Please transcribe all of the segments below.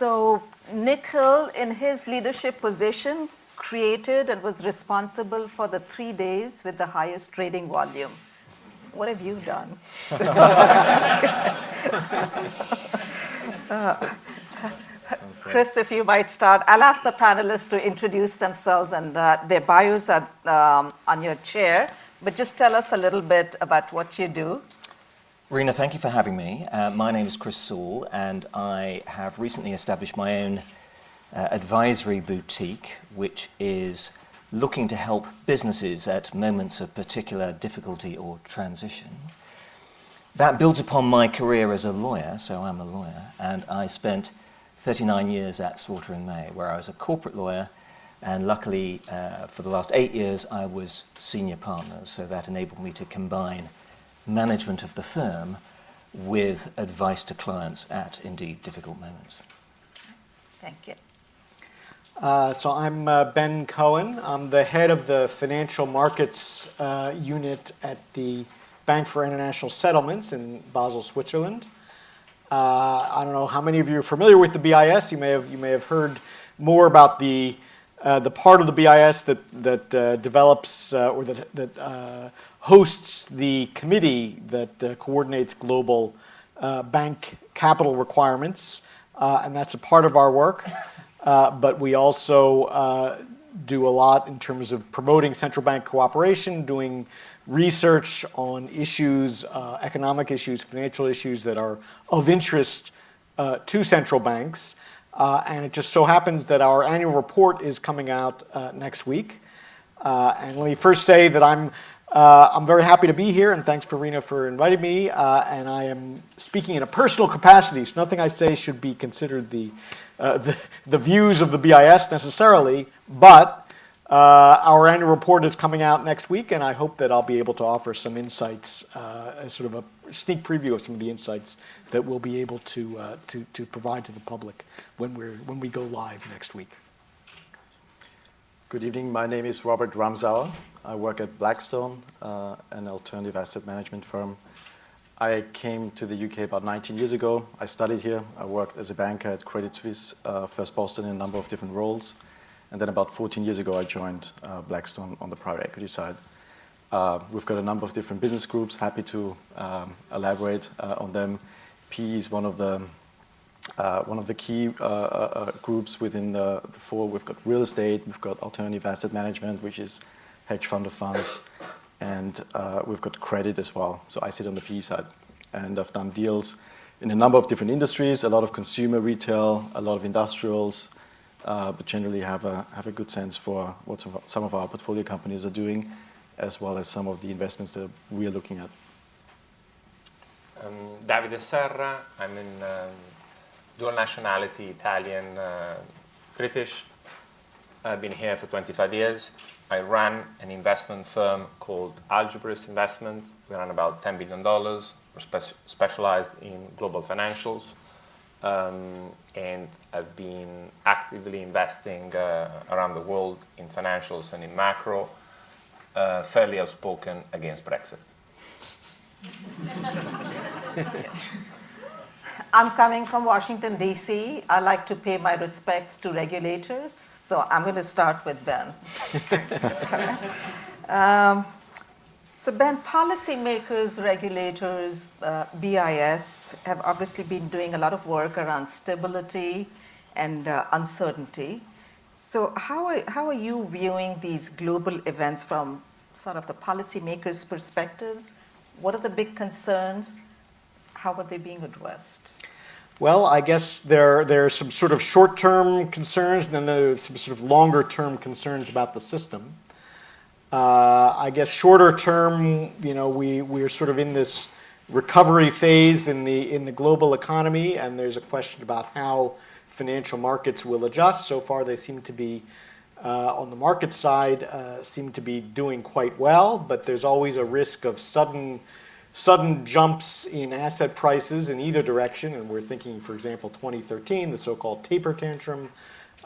So Nikhil, in his leadership position, created and was responsible for the 3 days with the highest trading volume. What have you done? Chris, if you might start. I'll ask the panelists to introduce themselves, and their bios are on your chair, but just tell us a little bit about what you do. Rena, thank you for having me. My name is Chris Sewell, and I have recently established my own advisory boutique, which is looking to help businesses at moments of particular difficulty or transition. That builds upon my career as a lawyer, so I'm a lawyer, and I spent 39 years at Slaughter and May, where I was a corporate lawyer, and luckily for the last 8 years I was senior partner, so that enabled me to combine management of the firm with advice to clients at, indeed, difficult moments. Thank you. So I'm Ben Cohen. I'm the head of the financial markets unit at the Bank for International Settlements in Basel, Switzerland. I don't know how many of you are familiar with the BIS. You may have heard more about the part of the BIS that develops or that hosts the committee that coordinates global bank capital requirements, and that's a part of our work. But we also do a lot in terms of promoting central bank cooperation, doing research on issues, economic issues, financial issues that are of interest to central banks. And it just so happens that our annual report is coming out next week. And let me first say that I'm very happy to be here, and thanks, Farina, for inviting me. And I am speaking in a personal capacity, so nothing I say should be considered the views of the BIS necessarily, but our annual report is coming out next week, and I hope that I'll be able to offer some insights, sort of a sneak preview of some of the insights that we'll be able to provide to the public when we go live next week. Good evening. My name is Robert Ramsauer. I work at Blackstone, an alternative asset management firm. I came to the UK about 19 years ago. I studied here. I worked as a banker at Credit Suisse, First Boston, in a number of different roles. And then about 14 years ago, I joined Blackstone on the private equity side. We've got a number of different business groups. Happy to elaborate on them. PE is one of the key groups within the four. We've got real estate, we've got alternative asset management, which is hedge fund of funds, and we've got credit as well. So I sit on the PE side, and I've done deals in a number of different industries, a lot of consumer retail, a lot of industrials, but generally have a good sense for what some of our portfolio companies are doing, as well as some of the investments that we are looking at. Davide Serra. I'm in dual nationality, Italian, British. I've been here for 25 years. I ran an investment firm called Algebrist Investments. We run about $10 billion. We're specialized in global financials. And I've been actively investing around the world in financials and in macro, fairly outspoken against Brexit. I'm coming from Washington, D.C. I like to pay my respects to regulators, so I'm going to start with Ben. So Ben, policymakers, regulators, BIS have obviously been doing a lot of work around stability and uncertainty. So how are you viewing these global events from sort of the policymakers' perspectives? What are the big concerns? How are they being addressed? Well, I guess there are some sort of short-term concerns, and then there's some sort of longer-term concerns about the system. I guess shorter term, we're sort of in this recovery phase in the global economy, and there's a question about how financial markets will adjust. So far, they seem to be, on the market side, seem to be doing quite well, but there's always a risk of sudden jumps in asset prices in either direction, and we're thinking, for example, 2013, the so-called taper tantrum,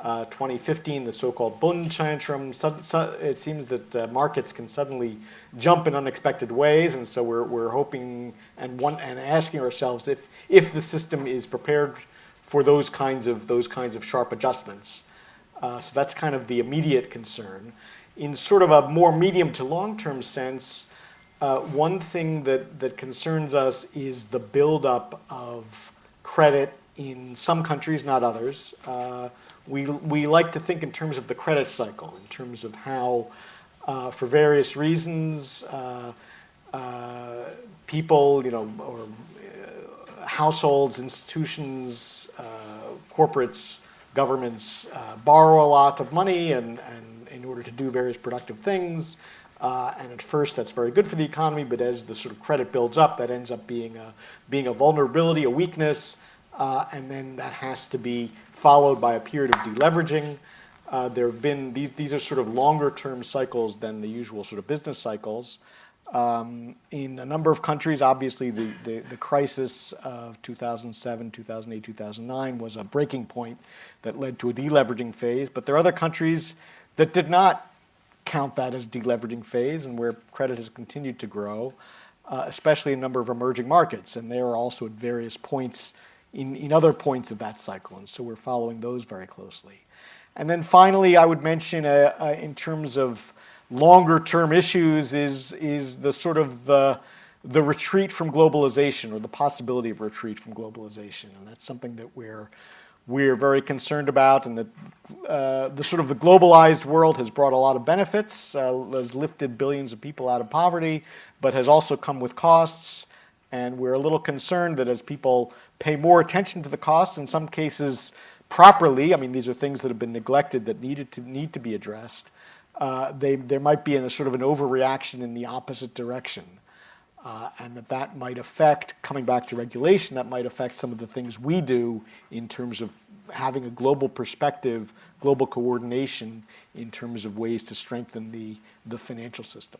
2015, the so-called Bund tantrum. It seems that markets can suddenly jump in unexpected ways, and so we're hoping and asking ourselves if the system is prepared for those kinds of sharp adjustments. So that's kind of the immediate concern. In sort of a more medium to long-term sense, one thing that concerns us is the buildup of credit in some countries, not others. We like to think in terms of the credit cycle, in terms of how, for various reasons, people, or households, institutions, corporates, governments borrow a lot of money and in order to do various productive things. And at first, that's very good for the economy, but as the sort of credit builds up, that ends up being a vulnerability, a weakness, and then that has to be followed by a period of deleveraging. There have been these are sort of longer-term cycles than the usual sort of business cycles. In a number of countries, obviously, the crisis of 2007, 2008, 2009 was a breaking point that led to a deleveraging phase. But there are other countries that did not count that as a deleveraging phase and where credit has continued to grow, especially in a number of emerging markets. And they are also at various points in other points of that cycle. And so we're following those very closely. And then finally, I would mention in terms of longer-term issues is the sort of the retreat from globalization, or the possibility of retreat from globalization, and that's something that we're very concerned about. And that the sort of the globalized world has brought a lot of benefits, has lifted billions of people out of poverty, but has also come with costs. And we're a little concerned that as people pay more attention to the costs, in some cases properly, I mean, these are things that have been neglected that need to be addressed. There might be a sort of an overreaction in the opposite direction, and that might affect, coming back to regulation, that might affect some of the things we do in terms of having a global perspective, global coordination in terms of ways to strengthen the financial system.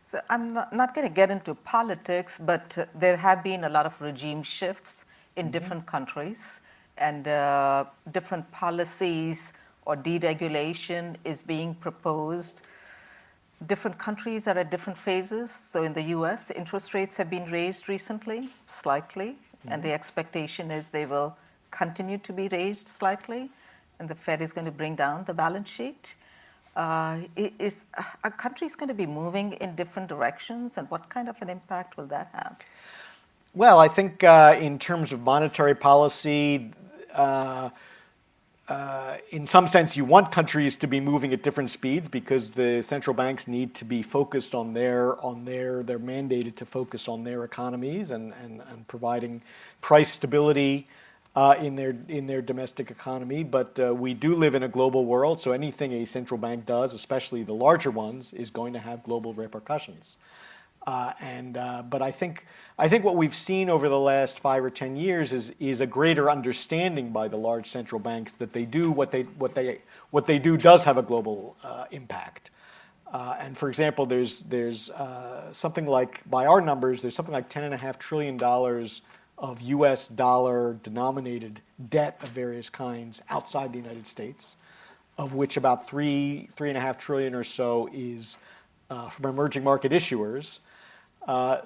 So I'm not going to get into politics, but there have been a lot of regime shifts in different countries, and different policies or deregulation is being proposed. Different countries are at different phases. So in the US, interest rates have been raised recently, slightly, and the expectation is they will continue to be raised slightly, and the Fed is going to bring down the balance sheet. Are countries going to be moving in different directions, and what kind of an impact will that have? Well, I think in terms of monetary policy, in some sense, you want countries to be moving at different speeds because the central banks need to be focused on they're mandated to focus on their economies and providing price stability in their domestic economy. But we do live in a global world, so anything a central bank does, especially the larger ones, is going to have global repercussions. But I think what we've seen over the last 5 or 10 years is a greater understanding by the large central banks that what they do does have a global impact. And for example, there's something like, by our numbers, there's something like $10.5 trillion of U.S. dollar denominated debt of various kinds outside the United States, of which about $3.5 trillion or so is from emerging market issuers.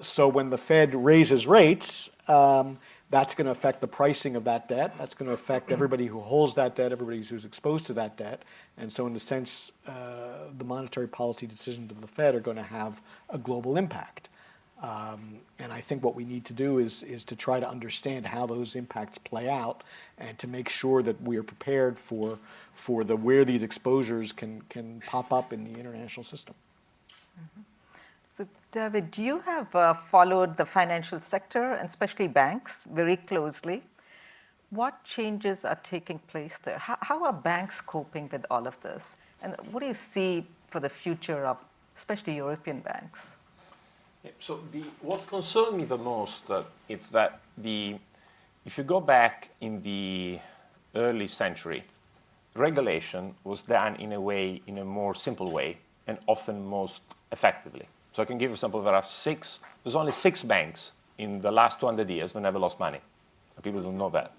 So when the Fed raises rates, that's going to affect the pricing of that debt. That's going to affect everybody who holds that debt, everybody who's exposed to that debt. And so in a sense, the monetary policy decisions of the Fed are going to have a global impact. And I think what we need to do is to try to understand how those impacts play out and to make sure that we are prepared for where these exposures can pop up in the international system. Mm-hmm. So, David, you have followed the financial sector, and especially banks, very closely. What changes are taking place there? How are banks coping with all of this? And what do you see for the future of especially European banks? Yeah, so what concerned me the most is that if you go back in the early century, regulation was done in a more simple way, and often most effectively. So I can give you some example. There's only 6 banks in the last 200 years that never lost money. People don't know that.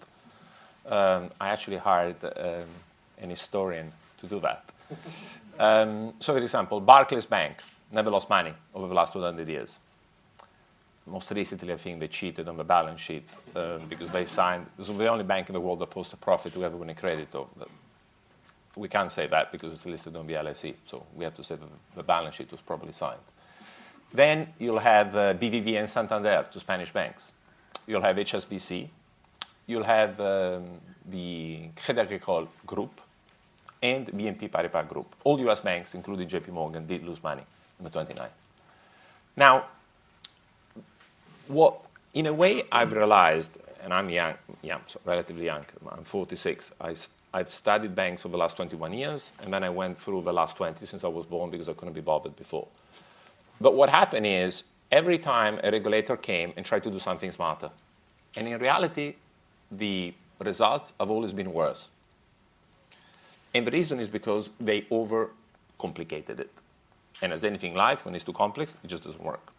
I actually hired an historian to do that. So for example, Barclays Bank never lost money over the last 200 years. most recently, I think they cheated on the balance sheet because they signed. So the only bank in the world that posts a profit to everyone in credit. We can't say that because it's listed on the LSE. So we have to say that the balance sheet was probably signed. Then you'll have BBV and Santander, two Spanish banks. You'll have HSBC. You'll have the Crédit Agricole Group and BNP Paribas Group. All US banks, including JP Morgan, did lose money in the 29. Now, what, in a way, I've realized, and I'm young, so relatively young, I'm 46. I've studied banks for the last 21 years, and then I went through the last 20 since I was born because I couldn't be bothered before. But what happened is, every time a regulator came and tried to do something smarter, and in reality, the results have always been worse. And the reason is because they overcomplicated it. And as anything in life, when it's too complex, it just doesn't work.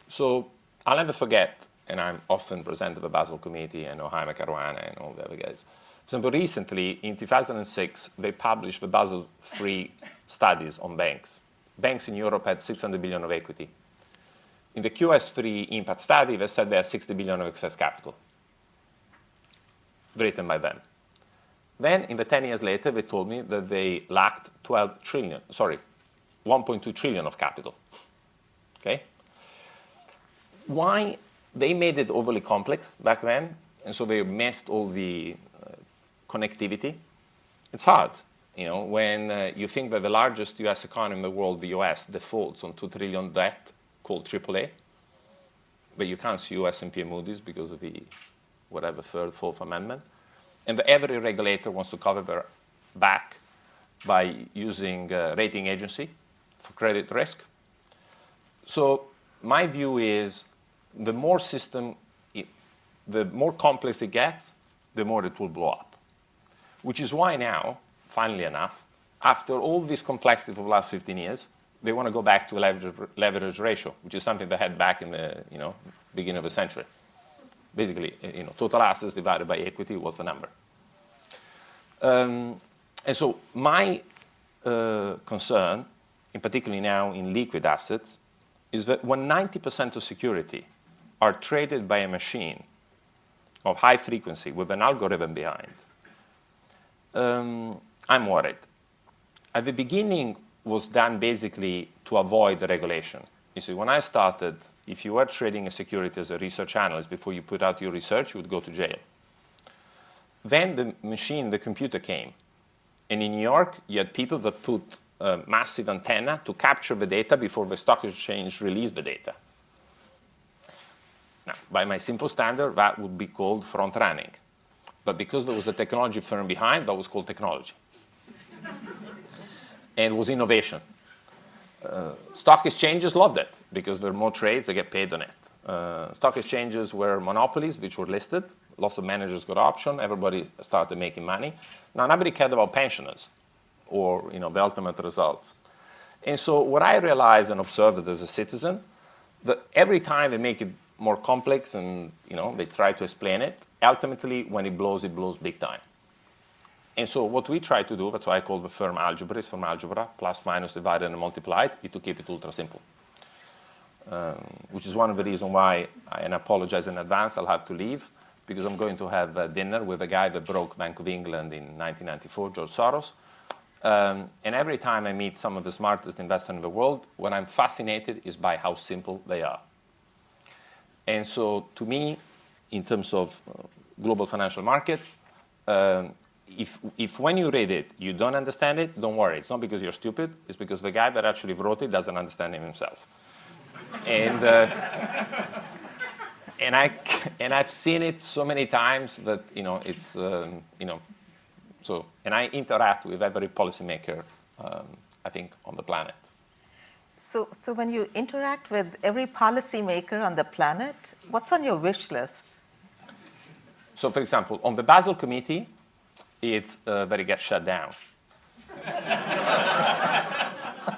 So I'll never forget, and I'm often present at the Basel Committee, and Jaime Caruana and all the other guys. So recently, in 2006, they published the Basel III studies on banks. Banks in Europe had 600 billion of equity. In the QS3 impact study, they said they had 60 billion of excess capital, written by them. Then, in the 10 years later, they told me that they lacked 1.2 trillion of capital. Okay? Why? They made it overly complex back then, and so they missed all the connectivity. It's hard, when you think that the largest US economy in the world, the US, defaults on 2 trillion debt called AAA, but you can't sue S&P and Moody's because of the whatever third, fourth amendment. And every regulator wants to cover their back by using a rating agency for credit risk. So my view is the more complex it gets, the more it will blow up. Which is why now, finally enough, after all this complexity for the last 15 years, they want to go back to a leverage ratio, which is something they had back in the beginning of the century. Basically, total assets divided by equity was the number. And so my concern, in particularly now in liquid assets, is that when 90% of security are traded by a machine of high frequency with an algorithm behind, I'm worried. At the beginning was done basically to avoid the regulation. You see, when I started, if you were trading a security as a research analyst before you put out your research, you would go to jail. Then the computer came. And in New York, you had people that put a massive antenna to capture the data before the stock exchange released the data. Now, by my simple standard, that would be called front running. But because there was a technology firm behind, that was called technology. And it was innovation. Stock exchanges loved it because there are more trades, they get paid on it. Stock exchanges were monopolies which were listed. Lots of managers got option. Everybody started making money. Now, nobody cared about pensioners or the ultimate results. And so what I realized and observed as a citizen, that every time they make it more complex and they try to explain it, ultimately when it blows big time. And so what we try to do, that's why I call the firm algebra, is from algebra, plus, minus, divided, and multiplied, is to keep it ultra simple. Which is one of the reasons why, and I apologize in advance, I'll have to leave, because I'm going to have dinner with a guy that broke Bank of England in 1994, George Soros. And every time I meet some of the smartest investors in the world, what I'm fascinated is by how simple they are. And so to me, in terms of global financial markets, if when you read it, you don't understand it, don't worry. It's not because you're stupid. It's because the guy that actually wrote it doesn't understand it himself. And I've seen it so many times that it's so, and I interact with every policymaker, I think, on the planet. So when you interact with every policymaker on the planet, what's on your wish list? So, for example, on the Basel Committee, it's that it gets shut down.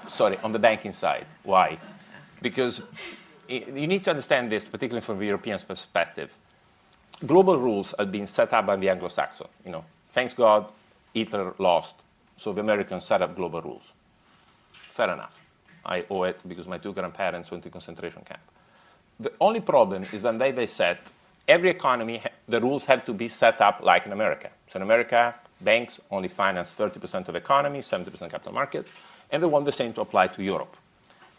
Sorry, on the banking side. Why? Because you need to understand this, particularly from the European perspective. Global rules have been set up by the Anglo-Saxon. Thanks God, Hitler lost, so the Americans set up global rules. Fair enough. I owe it because my two grandparents went to concentration camp. The only problem is when they set every economy, the rules have to be set up like in America. So in America, banks only finance 30% of the economy, 70% capital market, and they want the same to apply to Europe.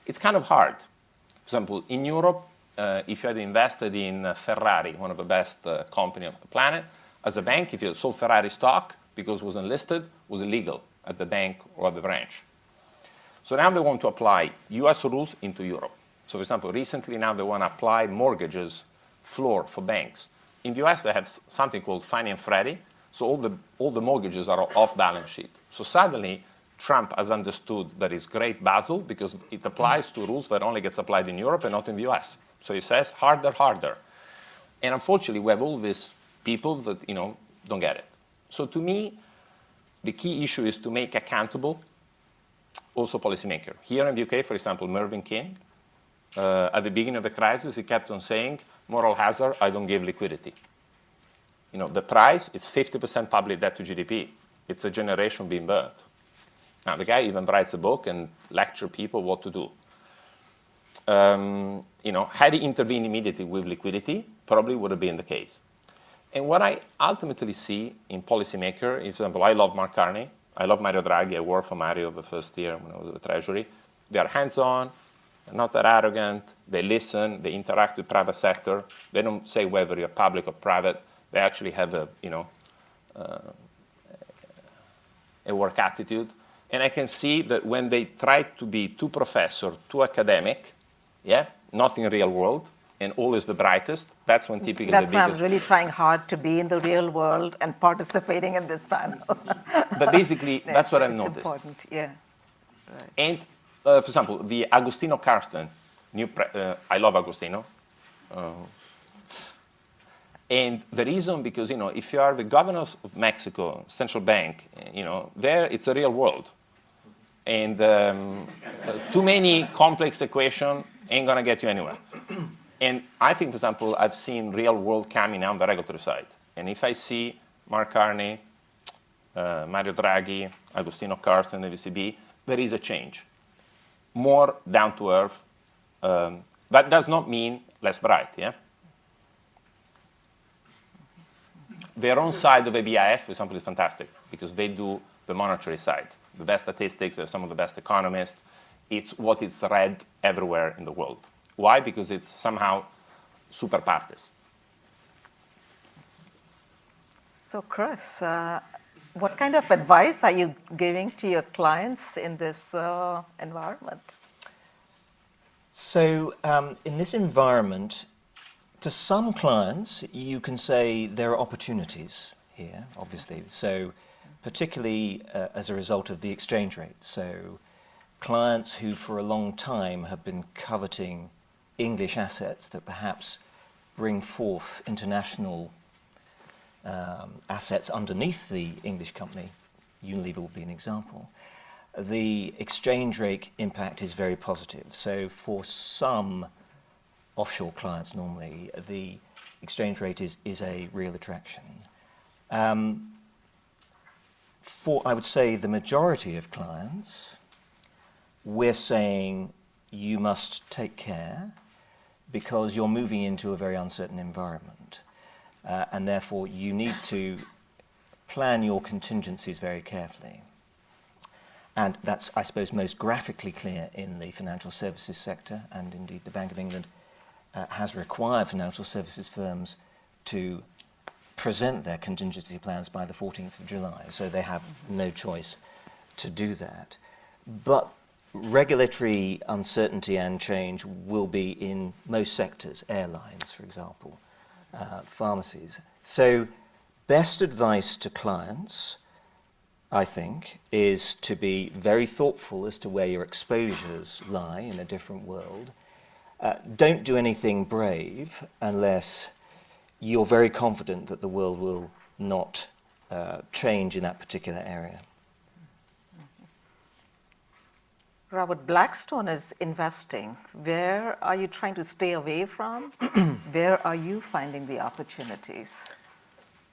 It's kind of hard. For example, in Europe, if you had invested in Ferrari, one of the best companies on the planet, as a bank, if you sold Ferrari stock because it wasn't listed, it was illegal at the bank or at the branch. So now they want to apply US rules into Europe. So for example, recently now they want to apply mortgages floor for banks. In the US, they have something called Fannie and Freddie. So all the mortgages are off balance sheet. So suddenly, Trump has understood that it's great Basel because it applies to rules that only gets applied in Europe and not in the US. So he says harder, harder. And unfortunately, we have all these people that don't get it. So to me, the key issue is to make accountable also policymaker. Here in the UK, for example, Mervyn King, at the beginning of the crisis, he kept on saying, moral hazard, I don't give liquidity. The price is 50% public debt to GDP. It's a generation being burnt. Now, the guy even writes a book and lectures people what to do. Had he intervened immediately with liquidity, probably would have been the case. And what I ultimately see in policymaker, for example, I love Mark Carney. I love Mario Draghi. I worked for Mario the first year when I was at the Treasury. They are hands-on, not that arrogant. They listen. They interact with private sector. They don't say whether you're public or private. They actually have a work attitude. And I can see that when they try to be too professor, too academic, not in real world, and always the brightest, that's when typically That's the why biggest... I'm really trying hard to be in the real world and participating in this panel. But basically, that's what I've it's noticed. Important, yeah. Right. And, for example, the Agostino Carsten, I love Agostino. And the reason, because, if you are the governor of Mexico, central bank, there it's a real world. And too many complex equations ain't going to get you anywhere. And I think, for example, I've seen real world coming on the regulatory side. And if I see Mark Carney, Mario Draghi, Agostino Carsten, the ECB, there is a change. More down to earth. That does not mean less bright, Their own side of the BIS, for example, is fantastic because they do the monetary side. The best statistics, they're some of the best economists. It's what is read everywhere in the world. Why? Because it's somehow super partes. So, Chris, what kind of advice are you giving to your clients in this environment? So in this environment, to some clients, you can say there are opportunities here, obviously. So particularly as a result of the exchange rate. So clients who for a long time have been coveting English assets that perhaps bring forth international assets underneath the English company, Unilever will be an example, the exchange rate impact is very positive. So for some offshore clients normally, the exchange rate is a real attraction. For, I would say, the majority of clients, we're saying you must take care because you're moving into a very uncertain environment. And therefore, you need to plan your contingencies very carefully. And that's, I suppose, most graphically clear in the financial services sector, and indeed the Bank of England has required financial services firms to present their contingency plans by the 14th of July, so they have no choice to do that. But regulatory uncertainty and change will be in most sectors, airlines, for example, pharmacies. So best advice to clients, I think, is to be very thoughtful as to where your exposures lie in a different world. Don't do anything brave unless you're very confident that the world will not change in that particular area. Robert, Blackstone is investing. Where are you trying to stay away from? Where are you finding the opportunities?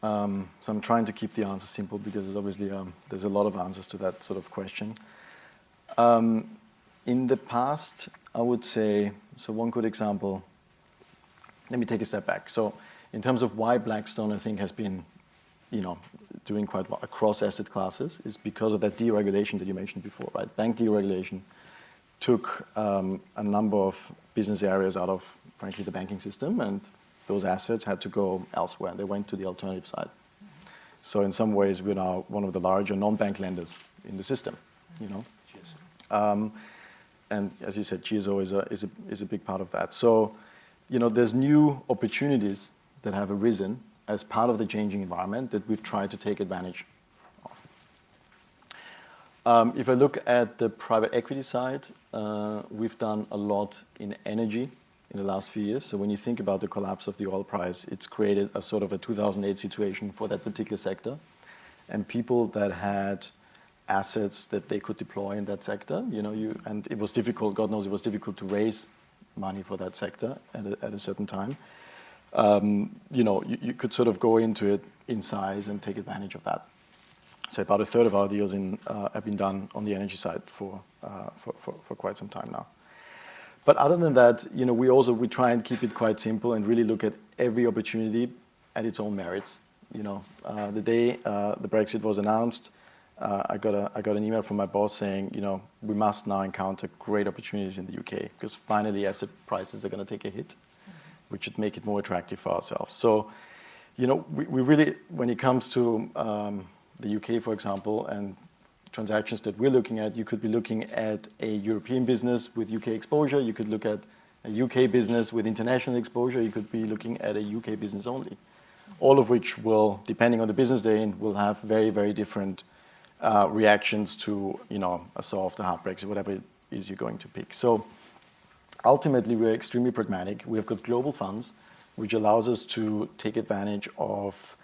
So I'm trying to keep the answer simple because there's obviously there's a lot of answers to that sort of question. In the past, I would say, so one good example let me take a step back. So in terms of why Blackstone, I think, has been doing quite well across asset classes is because of that deregulation that you mentioned before, right? Bank deregulation took a number of business areas out of, frankly, the banking system, and those assets had to go elsewhere, and they went to the alternative side. So in some ways, we're now one of the larger non-bank lenders in the system, and as you said, GSO is a big part of that. So, there's new opportunities that have arisen as part of the changing environment that we've tried to take advantage of. If I look at the private equity side, we've done a lot in energy in the last few years. So when you think about the collapse of the oil price, it's created a sort of a 2008 situation for that particular sector. And people that had assets that they could deploy in that sector, and it was difficult, God knows it was difficult to raise money for that sector at a certain time. You could sort of go into it in size and take advantage of that. So about a third of our deals have been done on the energy side for quite some time now. But other than that, we try and keep it quite simple and really look at every opportunity at its own merits. The day the Brexit was announced, I got an email from my boss saying, we must now encounter great opportunities in the UK because finally asset prices are going to take a hit, which should make it more attractive for ourselves. So, we really, when it comes to the UK, for example, and transactions that we're looking at, you could be looking at a European business with UK exposure. You could look at a UK business with international exposure. You could be looking at a UK business only. All of which will, depending on the business they're in, will have very, very different reactions to, a soft, a hard Brexit, whatever it is you're going to pick. So ultimately, we're extremely pragmatic. We've got global funds, which allows us to take advantage of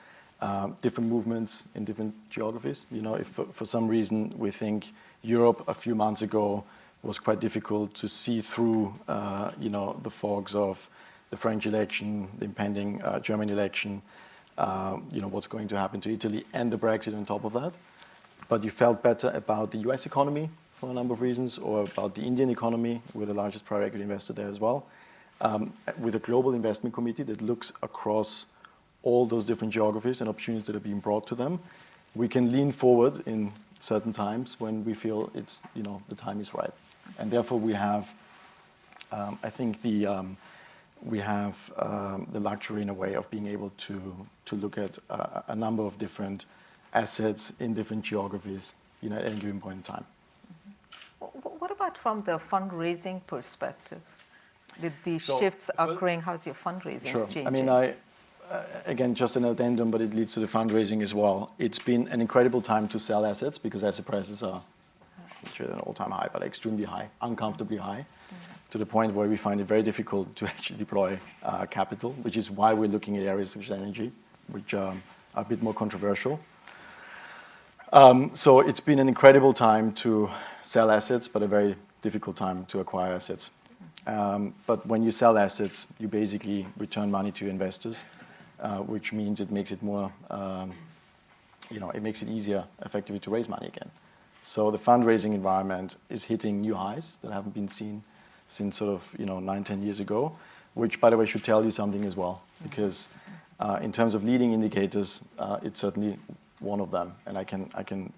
different movements in different geographies. If for some reason we think Europe a few months ago was quite difficult to see through, the fogs of the French election, the impending German election, what's going to happen to Italy and the Brexit on top of that. But you felt better about the US economy for a number of reasons, or about the Indian economy. We're the largest private equity investor there as well, with a global investment committee that looks across all those different geographies and opportunities that are being brought to them. We can lean forward in certain times when we feel it's, the time is right. And therefore we have, I think we have the luxury in a way of being able to look at a number of different assets in different geographies, at any given point in time. What about from the fundraising perspective? With the shifts occurring, how's your fundraising changing? I mean, again, just an addendum, but it leads to the fundraising as well. It's been an incredible time to sell assets because asset prices are at an all-time high, but extremely high, uncomfortably high, to the point where we find it very difficult to actually deploy capital, which is why we're looking at areas such as energy, which are a bit more controversial. So it's been an incredible time to sell assets, but a very difficult time to acquire assets. But when you sell assets, you basically return money to your investors, which means it makes it more, it makes it easier effectively to raise money again. So the fundraising environment is hitting new highs that haven't been seen since sort of 9-10 years ago, which, by the way, should tell you something as well, because in terms of leading indicators, it's certainly one of them, and I can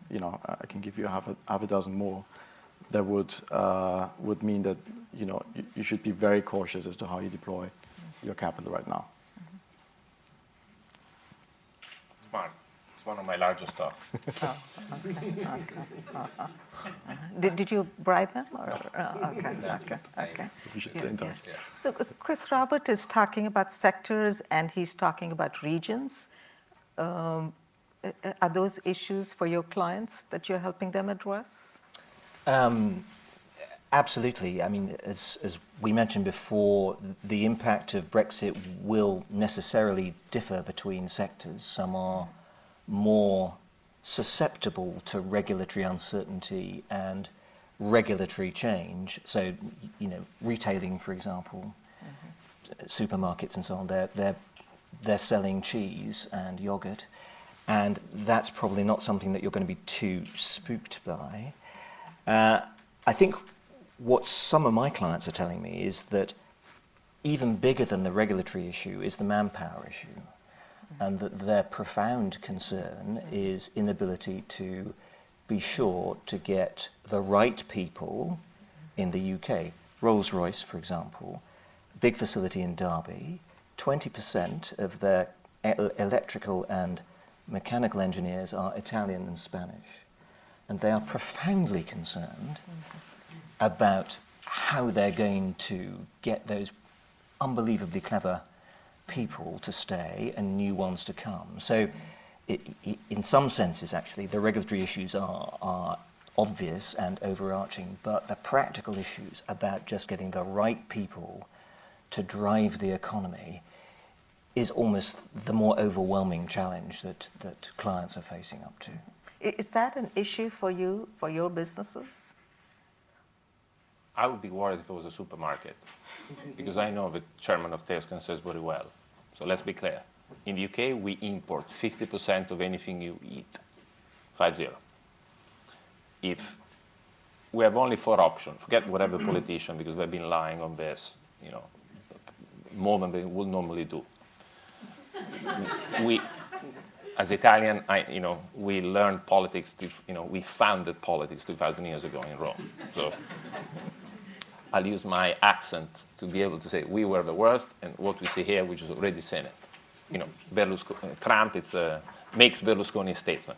give you half a dozen more that would mean that you should be very cautious as to how you deploy your capital right now. Smart. It's one of my largest stocks. Oh, okay. Did you bribe him? Or? Okay. We should stay in touch. Yeah. So Chris Robert is talking about sectors and he's talking about regions. Are those issues for your clients that you're helping them address? Absolutely. I mean, as we mentioned before, the impact of Brexit will necessarily differ between sectors. Some are more susceptible to regulatory uncertainty and regulatory change. So, retailing, for example, supermarkets and so on, they're selling cheese and yogurt. And that's probably not something that you're going to be too spooked by. I think what some of my clients are telling me is that even bigger than the regulatory issue is the manpower issue, and that their profound concern is inability to be sure to get the right people in the UK. Rolls-Royce, for example, big facility in Derby, 20% of their electrical and mechanical engineers are Italian and Spanish. And they are profoundly concerned about how they're going to get those unbelievably clever people to stay and new ones to come. So in some senses, actually, the regulatory issues are obvious and overarching, but the practical issues about just getting the right people to drive the economy is almost the more overwhelming challenge that clients are facing up to. Is that an issue for you, for your businesses? I would be worried if it was a supermarket, because I know the chairman of Tesco says very well. So let's be clear. In the UK, we import 50% of anything you eat, 50. If we have only 4 options, forget whatever politician, because they've been lying on this, more than they would normally do. We, as Italian, we learned politics. We founded politics 2,000 years ago in Rome. So I'll use my accent to be able to say we were the worst, and what we see here, which is already seen it. Trump makes Berlusconi a statesman,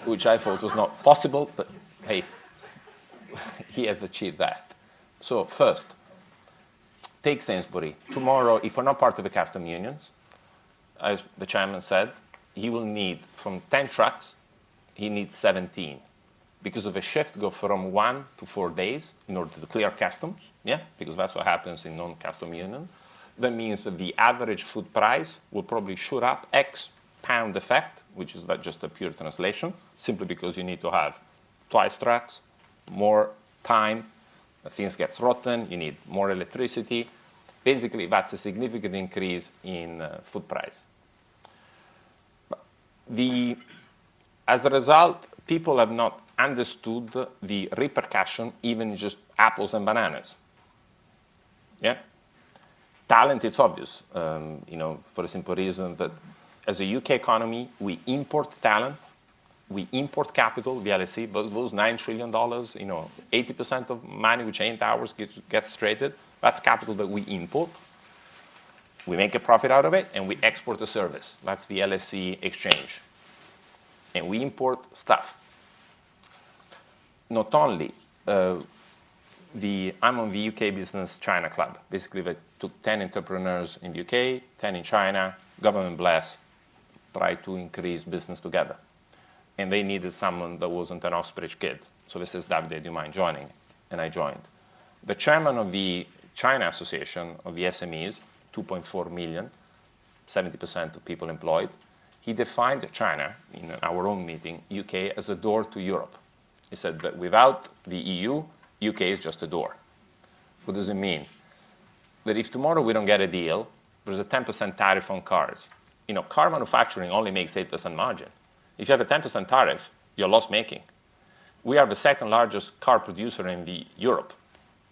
which I thought was not possible, but hey, he has achieved that. So first, take Sainsbury. Tomorrow, if we're not part of the custom unions, as the chairman said, he will need, from 10 trucks, he needs 17. Because of a shift, go from 1 to 4 days in order to clear customs, because that's what happens in non-custom union. That means that the average food price will probably shoot up X pound effect, which is just a pure translation, simply because you need to have twice trucks, more time, things get rotten, you need more electricity. Basically, that's a significant increase in food price. As a result, people have not understood the repercussion, even just apples and bananas. Talent, it's obvious, for a simple reason that as a UK economy, we import talent, we import capital, the LSE, but those $9 trillion, 80% of money which ain't ours gets traded, that's capital that we import. We make a profit out of it, and we export a service. That's the LSE exchange. And we import stuff. Not only, I'm on the UK Business China Club. Basically, they took 10 entrepreneurs in the UK, 10 in China, government bless, try to increase business together. And they needed someone that wasn't an Oxbridge kid. So this is Davide, do you mind joining? And I joined. The chairman of the China Association of the SMEs, 2.4 million, 70% of people employed, he defined China, in our own meeting, UK, as a door to Europe. He said that without the EU, UK is just a door. What does it mean? That if tomorrow we don't get a deal, there's a 10% tariff on cars. Car manufacturing only makes 8% margin. If you have a 10% tariff, you're loss-making. We are the second largest car producer in Europe.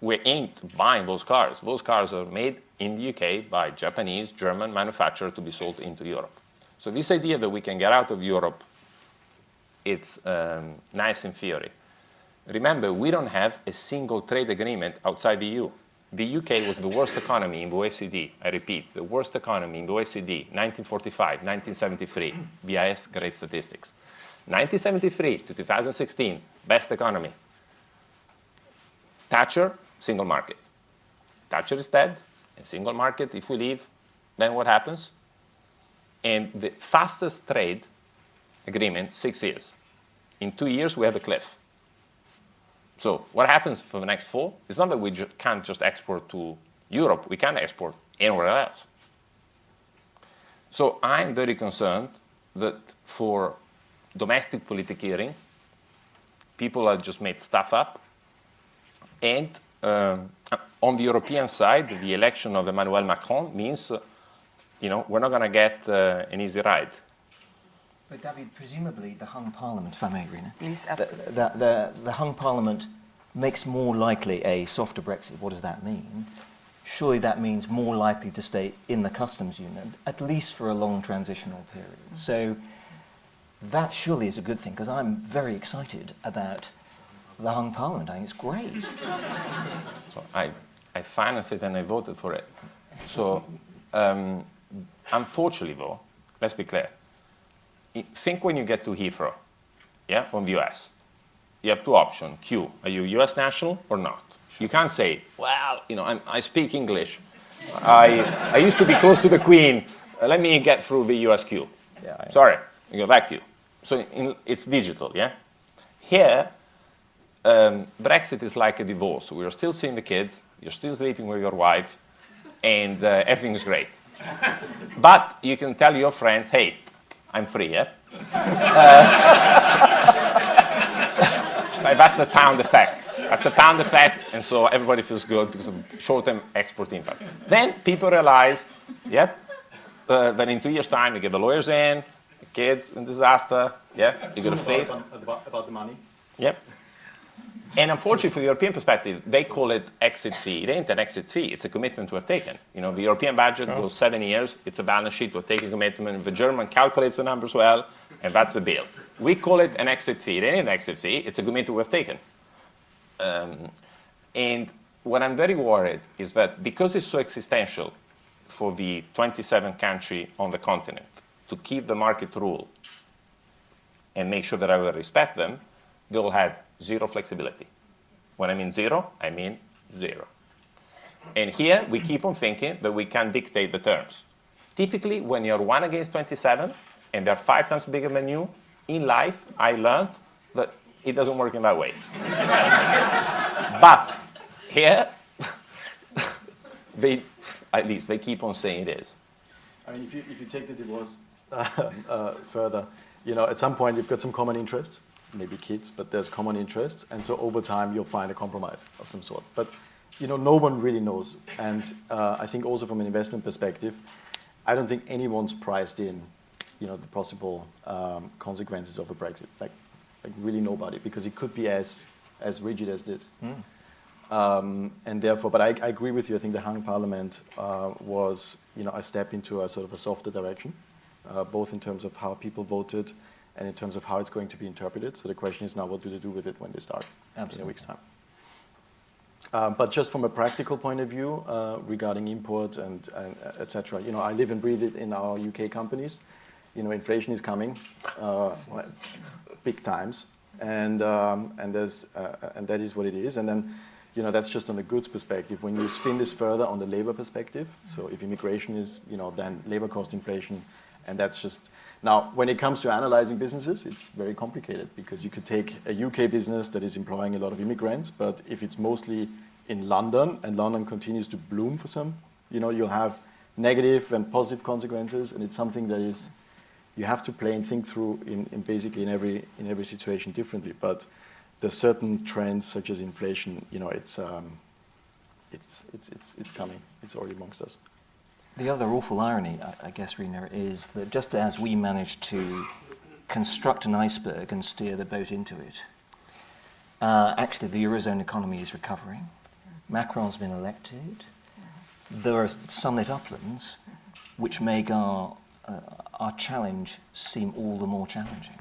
We ain't buying those cars. Those cars are made in the UK by Japanese, German manufacturers to be sold into Europe. So this idea that we can get out of Europe, it's nice in theory. Remember, we don't have a single trade agreement outside the EU. The UK was the worst economy in the OECD. I repeat, the worst economy in the OECD, 1945, 1973. BIS, great statistics. 1973 to 2016, best economy. Thatcher, single market. Thatcher is dead, a single market. If we leave, then what happens? And the fastest trade agreement, 6 years. In 2 years, we have a cliff. So what happens for the next 4? It's not that we can't just export to Europe. We can't export anywhere else. So I'm very concerned that for domestic politicking, people have just made stuff up. And on the European side, the election of Emmanuel Macron means, we're not going to get an easy ride. But David, presumably the hung parliament, if I may, Rina, Please, absolutely. the hung parliament makes more likely a softer Brexit. What does that mean? surely that means more likely to stay in the customs union, at least for a long transitional period. So that surely is a good thing, because I'm very excited about the Hung Parliament. I think it's great. So I financed it and I voted for it. So unfortunately, though, let's be clear. Think when you get to Heathrow, yeah, from the US. You have two options. Q, are you US national or not? You can't say, well, you know, I speak English. I used to be close to the Queen. Let me get through the US queue. Yeah, Sorry, you go back queue. So it's digital, yeah? Here, Brexit is like a divorce. We are still seeing the kids, you're still sleeping with your wife, and everything is great. But you can tell your friends, hey, I'm free, yeah? That's a pound effect. That's a pound effect, and so everybody feels good because of short-term export impact. Then people realize, yep, that in 2 years' time, you get the lawyers in, the kids in disaster, yeah, you got to face. About the money. Yep. And unfortunately, from the European perspective, they call it exit fee. It ain't an exit fee. It's a commitment we have taken. You know, the European budget goes 7 years. It's a balance sheet. We've taken a commitment. The German calculates the numbers well, and that's the bill. We call it an exit fee. It ain't an exit fee. It's a commitment we've taken. And what I'm very worried is that because it's so existential for the 27 countries on the continent to keep the market rule and make sure that I will respect them, they will have zero flexibility. When I mean zero, I mean zero. And here we keep on thinking that we can dictate the terms. Typically, when you're 1 against 27 and they're 5 times bigger than you, in life, I learned that it doesn't work in that way. But here, at least they keep on saying it is. I mean, if you take the divorce further, you know, at some point you've got some common interests, maybe kids, but there's common interests, and so over time you'll find a compromise of some sort. But you know, no one really knows, and I think also from an investment perspective, I don't think anyone's priced in, you know, the possible consequences of a Brexit. Like really nobody, because it could be as rigid as this. And therefore, but I agree with you. I think the Hung Parliament was, you know, a step into a sort of a softer direction, both in terms of how people voted and in terms of how it's going to be interpreted. So the question is now, what do they do with it when they start in a week's time? But just from a practical point of view, regarding import and et cetera, you know, I live and breathe it in our UK companies. You know, inflation is coming, big times, and that is what it is. And then, you know, that's just on the goods perspective. When you spin this further on the labor perspective, so if immigration is, you know, then labor cost inflation, and that's just, now when it comes to analyzing businesses, it's very complicated, because you could take a UK business that is employing a lot of immigrants, but if it's mostly in London and London continues to bloom for some, you know, you'll have negative and positive consequences, and it's something that is, you have to play and think through in basically in every situation differently. But there's certain trends such as inflation, you know, it's coming. It's already amongst us. The other awful irony, I guess, Rina, is that just as we managed to construct an iceberg and steer the boat into it, actually the Eurozone economy is recovering. Macron's been elected. There are sunlit uplands which make our challenge seem all the more challenging.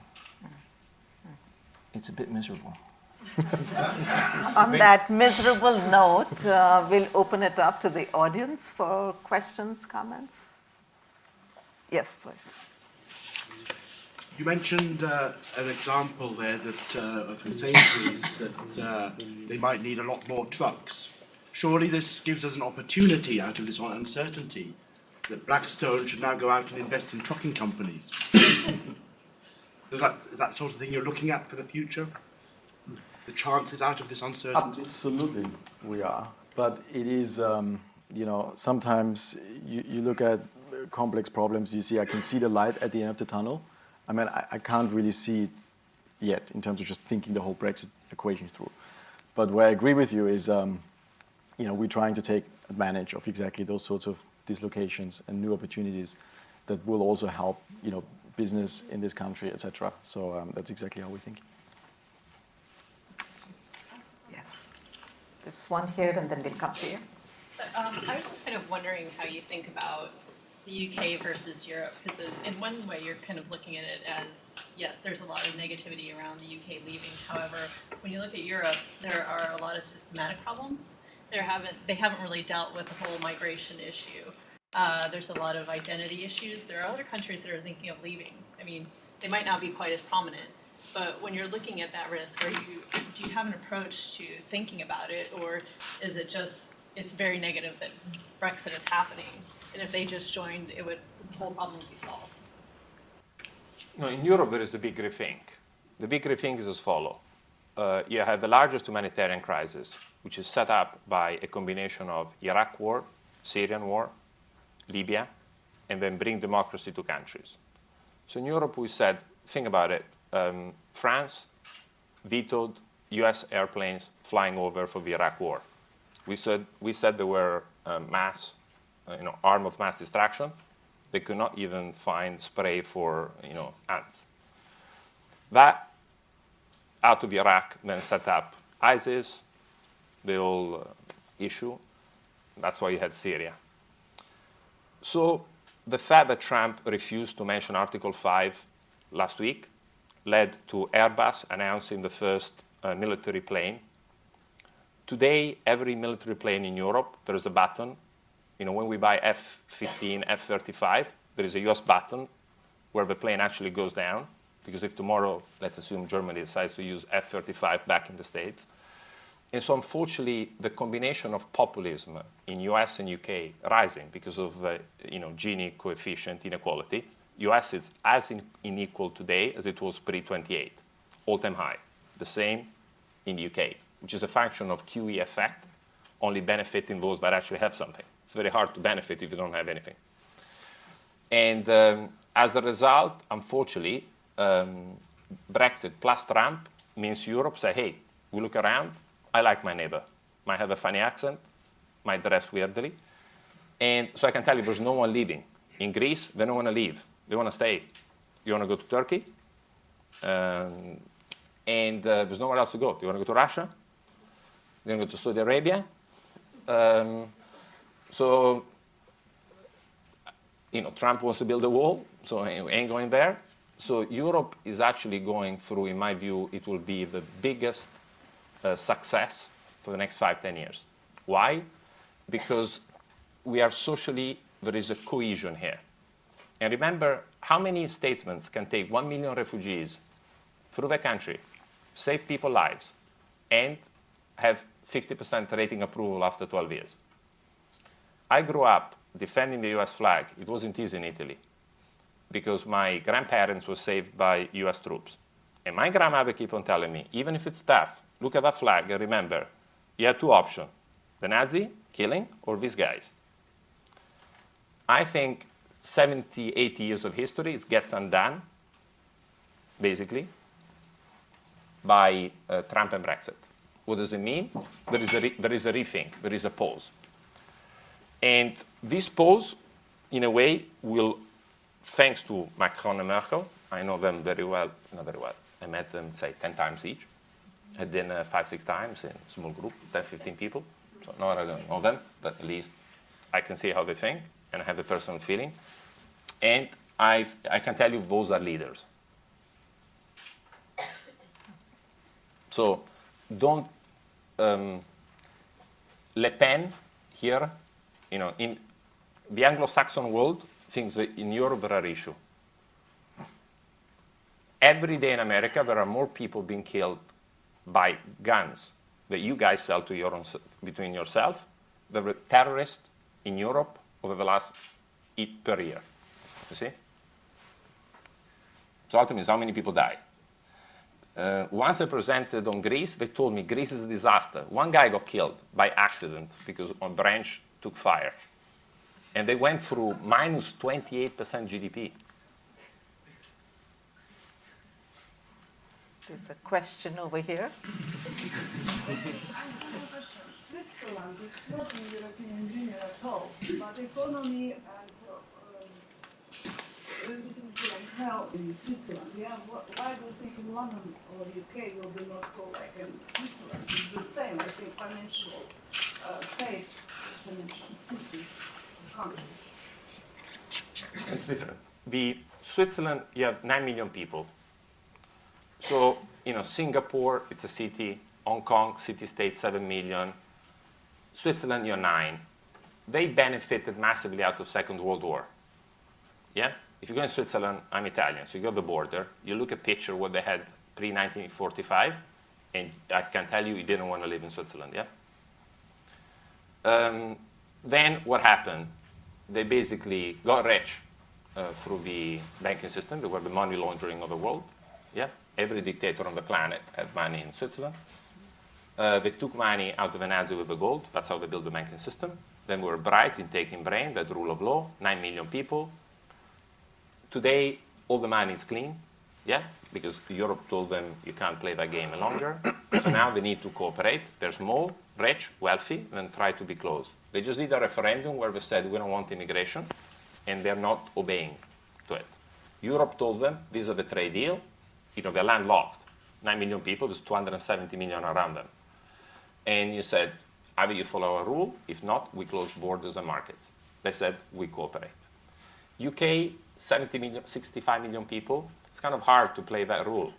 It's a bit miserable. On that miserable note, we'll open it up to the audience for questions, comments. Yes, please. You mentioned an example there that of Sainsbury's that they might need a lot more trucks. Surely this gives us an opportunity out of this uncertainty that Blackstone should now go out and invest in trucking companies. Is that sort of thing you're looking at for the future? The chances out of this uncertainty? Absolutely, we are. But it is, you know, sometimes you look at complex problems, you see, I can see the light at the end of the tunnel. I mean, I can't really see it yet in terms of just thinking the whole Brexit equation through. But where I agree with you is, you know, we're trying to take advantage of exactly those sorts of dislocations and new opportunities that will also help, you know, business in this country, etc. So that's exactly how we think. Yes. This one here, and then we'll come to you. So I was just kind of wondering how you think about the UK versus Europe, because in one way you're kind of looking at it as, yes, there's a lot of negativity around the UK leaving. However, when you look at Europe, there are a lot of systematic problems. They haven't really dealt with the whole migration issue. There's a lot of identity issues. There are other countries that are thinking of leaving. I mean, they might not be quite as prominent, but when you're looking at that risk, do you have an approach to thinking about it, or is it just it's very negative that Brexit is happening, and if they just joined, the whole problem would be solved? No, in Europe there is a big rethink. The big rethink is as follows. You have the largest humanitarian crisis, which is set up by a combination of Iraq war, Syrian war, Libya, and then bring democracy to countries. So in Europe we said, think about it, France vetoed US airplanes flying over for the Iraq war. We said there were arm of mass destruction. They could not even find spray for ants. That out of Iraq then set up ISIS, the whole issue. That's why you had Syria. So the fact that Trump refused to mention Article 5 last week led to Airbus announcing the first military plane. Today, every military plane in Europe, there is a button. When we buy F-15, F-35, there is a US button where the plane actually goes down. Because if tomorrow, let's assume Germany decides to use F-35 back in the States. And so unfortunately, the combination of populism in US and UK rising because of the Gini coefficient inequality, US is as unequal today as it was pre-28, all-time high. The same in the UK, which is a function of QE effect, only benefiting those that actually have something. It's very hard to benefit if you don't have anything. And as a result, unfortunately, Brexit plus Trump means Europe say, hey, we look around, I like my neighbor. Might have a funny accent, might dress weirdly. And so I can tell you there's no one leaving. In Greece, they don't want to leave. They want to stay. You want to go to Turkey? And there's nowhere else to go. You want to go to Russia? You want to go to Saudi Arabia? Trump wants to build a wall, so he ain't going there. So Europe is actually going through, in my view, it will be the biggest success for the next 5-10 years. Why? Because we are socially, there is a cohesion here. And remember, how many statements can take 1 million refugees through the country, save people's lives, and have 50% rating approval after 12 years? I grew up defending the US flag. It wasn't easy in Italy because my grandparents were saved by US troops. And my grandmother kept on telling me, even if it's tough, look at that flag and remember, you have two options, the Nazi killing or these guys. I think 70, 80 years of history, it gets undone, basically, by Trump and Brexit. What does it mean? There is a rethink, there is a pause. And this pause, in a way, will, thanks to Macron and Merkel, I know them very well, not very well, I met them, say, 10 times each. Had dinner 5-6 times in a small group, 10-15 people. So no, I don't know them, but at least I can see how they think, and I have a personal feeling. And I can tell you those are leaders. So don't, Le Pen here, in the Anglo-Saxon world, thinks that in Europe there are issues. Every day in America, there are more people being killed by guns that you guys sell to your own, between yourself. There were terrorists in Europe over the last per year. You see? So ultimately, is how many people die. Once I presented on Greece, they told me Greece is a disaster. One guy got killed by accident because a branch took fire. And they went through minus 28% GDP. There's a question over here. Switzerland is not in the European Union at all, but economy and health in Switzerland. Yeah, why do you think in London or UK will be not so like in Switzerland? It's the same, I think, financial state, dimension, city, country? It's different. Switzerland, you have 9 million people. So, Singapore, it's a city. Hong Kong, city-state, 7 million. Switzerland, you're 9. They benefited massively out of Second World War. Yeah? If you go in Switzerland, I'm Italian, so you go to the border, you look at picture what they had pre-1945, and I can tell you didn't want to live in Switzerland, yeah? Then what happened? They basically got rich through the banking system. They were the money laundering of the world, yeah? Every dictator on the planet had money in Switzerland. They took money out of the Nazi with the gold. That's how they built the banking system. Then we were bright in taking brain, that rule of law, 9 million people. Today, all the money is clean, yeah, because Europe told them you can't play that game any longer. So now they need to cooperate. They're small, rich, wealthy, and try to be close. They just did a referendum where they said we don't want immigration, and they're not obeying to it. Europe told them these are the trade deal. They're landlocked. 9 million people, there's 270 million around them. And you said, either you follow our rule, if not, we close borders and markets. They said, we cooperate. UK, 65 million people, it's kind of hard to play that rule.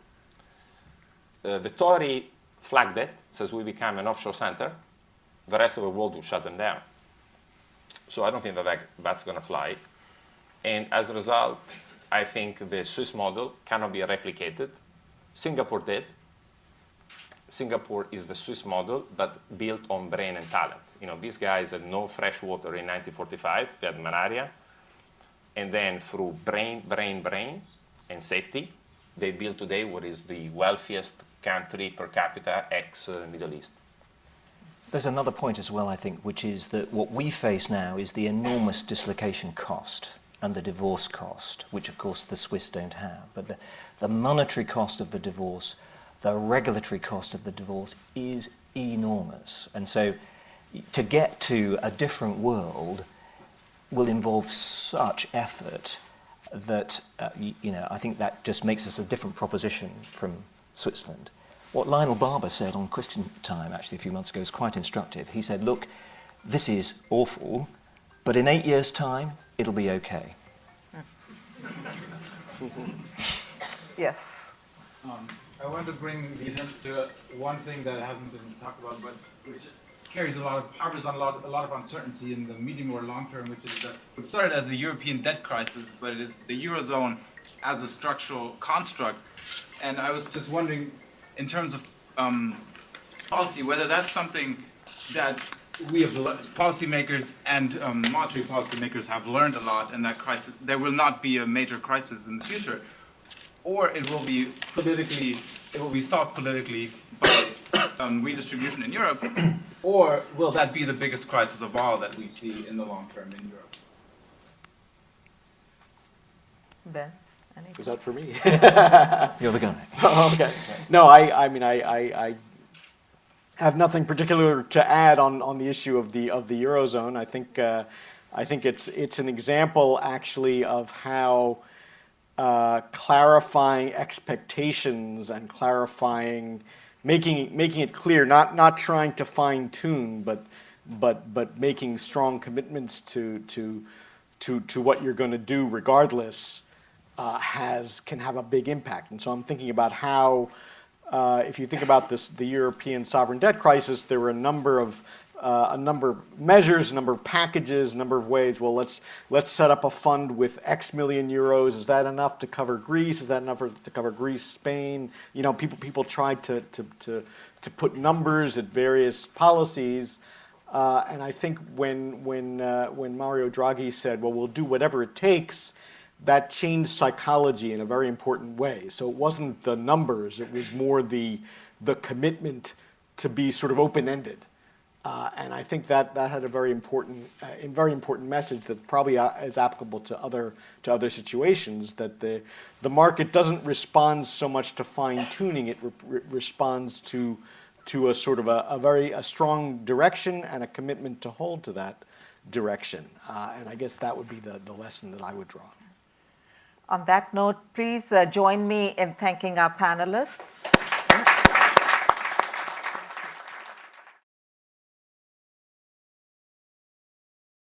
The Tory flagged it, says we become an offshore center. The rest of the world will shut them down. So I don't think that's going to fly. And as a result, I think the Swiss model cannot be replicated. Singapore did. Singapore is the Swiss model, but built on brain and talent. These guys had no fresh water in 1945. They had malaria. And then through brain, and safety, they built today what is the wealthiest country per capita ex-Middle East. There's another point as well, I think, which is that what we face now is the enormous dislocation cost and the divorce cost, which of course the Swiss don't have. But the monetary cost of the divorce, the regulatory cost of the divorce is enormous. And so to get to a different world will involve such effort that, I think that just makes us a different proposition from Switzerland. What Lionel Barber said on Question Time, actually, a few months ago, is quite instructive. He said, look, this is awful, but in 8 years' time, it'll be okay. Yes. I want to bring the attention to one thing that hasn't been talked about, but which harbors on a lot of uncertainty in the medium or long term, which is that it started as the European debt crisis, but it is the Eurozone as a structural construct. And I was just wondering, in terms of policy, whether that's something that we have policymakers and monetary policymakers have learned a lot in that crisis. There will not be a major crisis in the future, or it will be solved politically by redistribution in Europe, or will that be the biggest crisis of all that we see in the long term in Europe? Ben, any Is that for me? You're the guy. Oh, okay. No, I have nothing particular to add on the issue of the Eurozone. I think it's an example actually of how clarifying expectations and making it clear, not trying to fine tune, but making strong commitments to what you're going to do regardless can have a big impact. And so I'm thinking about how, if you think about the European sovereign debt crisis, there were a number of measures, a number of packages, a number of ways. Well, let's set up a fund with X million euros. Is that enough to cover Greece? Is that enough to cover Greece, Spain? People tried to put numbers at various policies. And I think when Mario Draghi said, well, we'll do whatever it takes, that changed psychology in a very important way. So it wasn't the numbers, it was more the commitment to be sort of open-ended. And I think that had a very important message that probably is applicable to other situations, that the market doesn't respond so much to fine-tuning, it responds to a sort of a strong direction and a commitment to hold to that direction. And I guess that would be the lesson that I would draw. On that note, please join me in thanking our panelists.